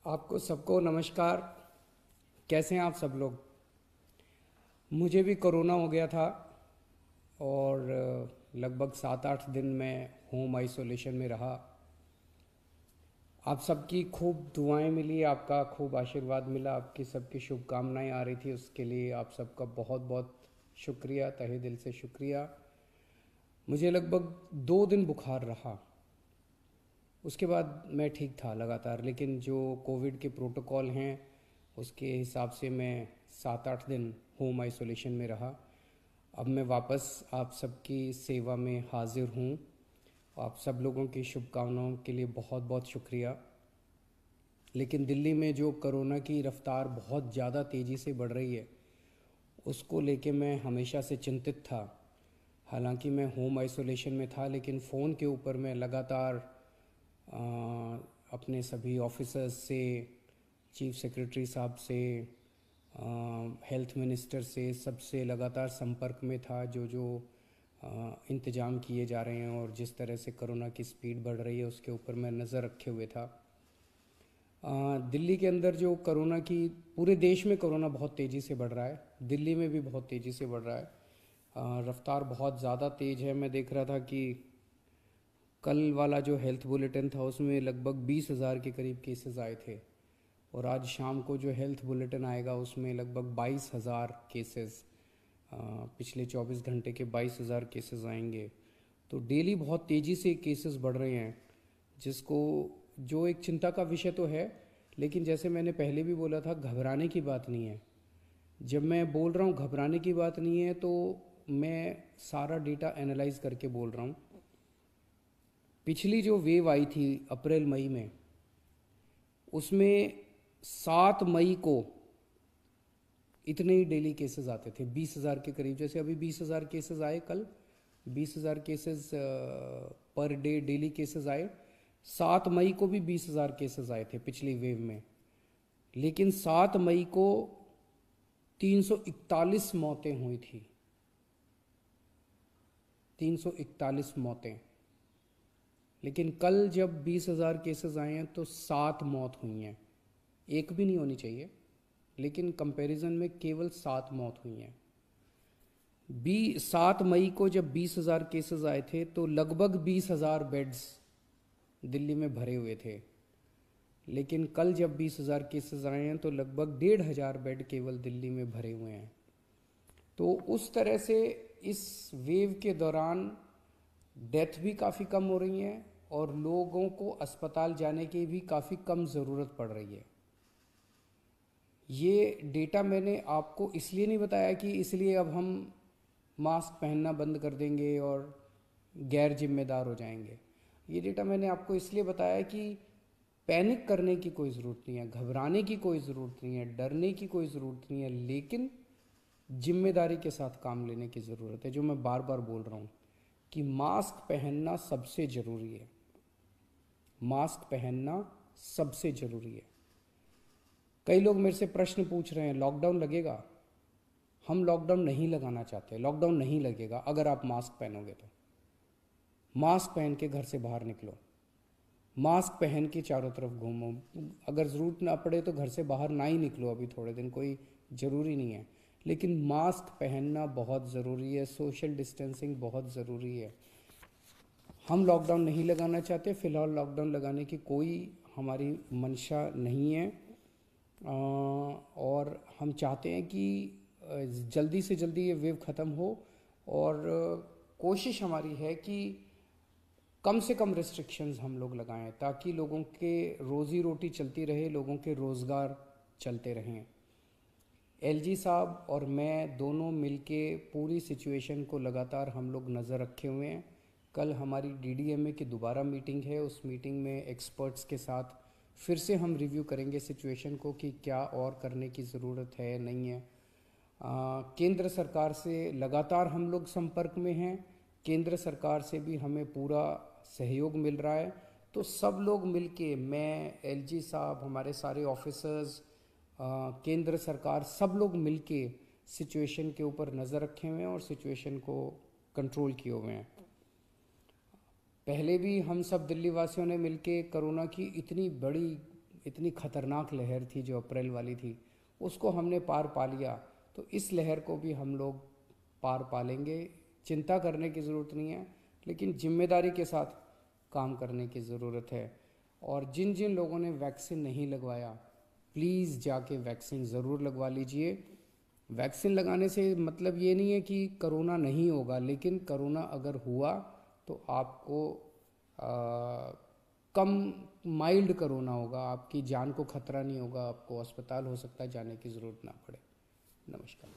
आपको सबको नमस्कार। कैसे हैं आप सब लोग? मुझे भी कोरोना हो गया था और लगभग 7-8 दिन में होम आइसोलेशन में रहा। आप सबकी खूब दुआएं मिली, आपका खूब आशीर्वाद मिला, आपकी सबकी शुभकामनाएं आ रही थी, उसके लिए आप सबका बहुत बहुत शुक्रिया, तहे दिल से शुक्रिया। मुझे लगभग 2 दिन बुखार रहा, उसके बाद मैं ठीक था लगातार, लेकिन जो कोविड के प्रोटोकॉल हैं उसके हिसाब से मैं 7-8 दिन होम आइसोलेशन में रहा। अब मैं वापस आप सबकी सेवा में हाजिर हूँ। आप सब लोगों की शुभकामनाओं के लिए बहुत बहुत शुक्रिया। लेकिन दिल्ली में जो कोरोना की रफ्तार बहुत ज़्यादा तेज़ी से बढ़ रही है, उसको लेके मैं हमेशा से चिंतित था। हालांकि मैं होम आइसोलेशन में था, लेकिन फ़ोन के ऊपर मैं लगातार अ, अपने सभी ऑफिसर्स से, चीफ सेक्रेटरी साहब से, हेल्थ मिनिस्टर से, सबसे लगातार संपर्क में था। जो जो इंतज़ाम किए जा रहे हैं और जिस तरह से कोरोना की स्पीड बढ़ रही है उसके ऊपर मैं नज़र रखे हुए था। दिल्ली के अंदर जो कोरोना की, पूरे देश में कोरोना बहुत तेज़ी से बढ़ रहा है, दिल्ली में भी बहुत तेज़ी से बढ़ रहा है। रफ्तार बहुत ज़्यादा तेज़ है। मैं देख रहा था कि कल वाला जो हेल्थ बुलेटिन था उसमें लगभग 20,000 के करीब केसेस आए थे, और आज शाम को जो हेल्थ बुलेटिन आएगा उसमें लगभग 22,000 केसेस, पिछले 24 घंटे के 22,000 केसेस आएंगे। तो डेली बहुत तेज़ी से केसेस बढ़ रहे हैं, जिसको, जो एक चिंता का विषय तो है, लेकिन जैसे मैंने पहले भी बोला था, घबराने की बात नहीं है। जब मैं बोल रहा हूँ घबराने की बात नहीं है, तो मैं सारा डेटा एनालाइज करके बोल रहा हूँ। पिछली जो वेव आई थी अप्रैल मई में, उसमें 7 मई को इतने ही डेली केसेस आते थे, 20,000 के करीब। जैसे अभी 20,000 केसेस आए कल, 20,000 cases per day daily cases आए। 7 मई को भी 20,000 केसेस आए थे पिछली वेव में, लेकिन 7 मई को 341 मौतें हुई थी। 341 मौतें। लेकिन कल जब 20,000 केसेस आए हैं तो 7 मौत हुई हैं। एक भी नहीं होनी चाहिए, लेकिन कंपैरिजन में केवल 7 मौत हुई हैं। 7 मई को जब 20,000 केसेस आए थे तो लगभग 20,000 बेड्स दिल्ली में भरे हुए थे, लेकिन कल जब 20,000 केसेस आए हैं तो लगभग 1,500 बेड केवल दिल्ली में भरे हुए हैं। तो उस तरह से इस वेव के दौरान डेथ भी काफ़ी कम हो रही हैं और लोगों को अस्पताल जाने की भी काफ़ी कम ज़रूरत पड़ रही है। ये डेटा मैंने आपको इसलिए नहीं बताया कि इसलिए अब हम मास्क पहनना बंद कर देंगे और गैर जिम्मेदार हो जाएंगे। ये डेटा मैंने आपको इसलिए बताया कि पैनिक करने की कोई ज़रूरत नहीं है, घबराने की कोई ज़रूरत नहीं है, डरने की कोई ज़रूरत नहीं है, लेकिन जिम्मेदारी के साथ काम लेने की ज़रूरत है। जो मैं बार बार बोल रहा हूँ कि मास्क पहनना सबसे ज़रूरी है। मास्क पहनना सबसे ज़रूरी है। कई लोग मेरे से प्रश्न पूछ रहे हैं, लॉकडाउन लगेगा? हम लॉकडाउन नहीं लगाना चाहते, लॉकडाउन नहीं लगेगा अगर आप मास्क पहनोगे तो। मास्क पहन के घर से बाहर निकलो, मास्क पहन के चारों तरफ घूमो। अगर ज़रूरत ना पड़े तो घर से बाहर ना ही निकलो, अभी थोड़े दिन कोई ज़रूरी नहीं है, लेकिन मास्क पहनना बहुत ज़रूरी है। सोशल डिस्टेंसिंग बहुत ज़रूरी है। हम लॉकडाउन नहीं लगाना चाहते, फ़िलहाल लॉकडाउन लगाने की कोई हमारी मंशा नहीं है। और हम चाहते हैं कि जल्दी से जल्दी ये वेव ख़त्म हो, और कोशिश हमारी है कि कम से कम रिस्ट्रिक्शंस हम लोग लगाएं, ताकि लोगों के रोज़ी रोटी चलती रहे, लोगों के रोज़गार चलते रहें। एलजी साहब और मैं दोनों मिलके पूरी सिचुएशन को लगातार हम लोग नज़र रखे हुए हैं। कल हमारी डीडीएमए की दोबारा मीटिंग है, उस मीटिंग में एक्सपर्ट्स के साथ फिर से हम रिव्यू करेंगे सिचुएशन को कि क्या और करने की ज़रूरत है, नहीं है। केंद्र सरकार से लगातार हम लोग संपर्क में हैं, केंद्र सरकार से भी हमें पूरा सहयोग मिल रहा है। तो सब लोग मिलके, मैं, एलजी साहब, हमारे सारे ऑफिसर्स, केंद्र सरकार, सब लोग मिलके सिचुएशन के ऊपर नज़र रखे हुए हैं और सिचुएशन को कंट्रोल किए हुए हैं। पहले भी हम सब दिल्ली वासियों ने मिलके कोरोना की इतनी बड़ी इतनी खतरनाक लहर थी जो अप्रैल वाली थी, उसको हमने पार पा लिया, तो इस लहर को भी हम लोग पार पा लेंगे। चिंता करने की ज़रूरत नहीं है, लेकिन जिम्मेदारी के साथ काम करने की ज़रूरत है। और जिन जिन लोगों ने वैक्सीन नहीं लगवाया, प्लीज़ जाके वैक्सीन ज़रूर लगवा लीजिए। वैक्सीन लगाने से मतलब ये नहीं है कि करोना नहीं होगा, लेकिन करोना अगर हुआ तो आपको कम माइल्ड करोना होगा, आपकी जान को खतरा नहीं होगा, आपको अस्पताल हो सकता है जाने की ज़रूरत ना पड़े। नमस्कार।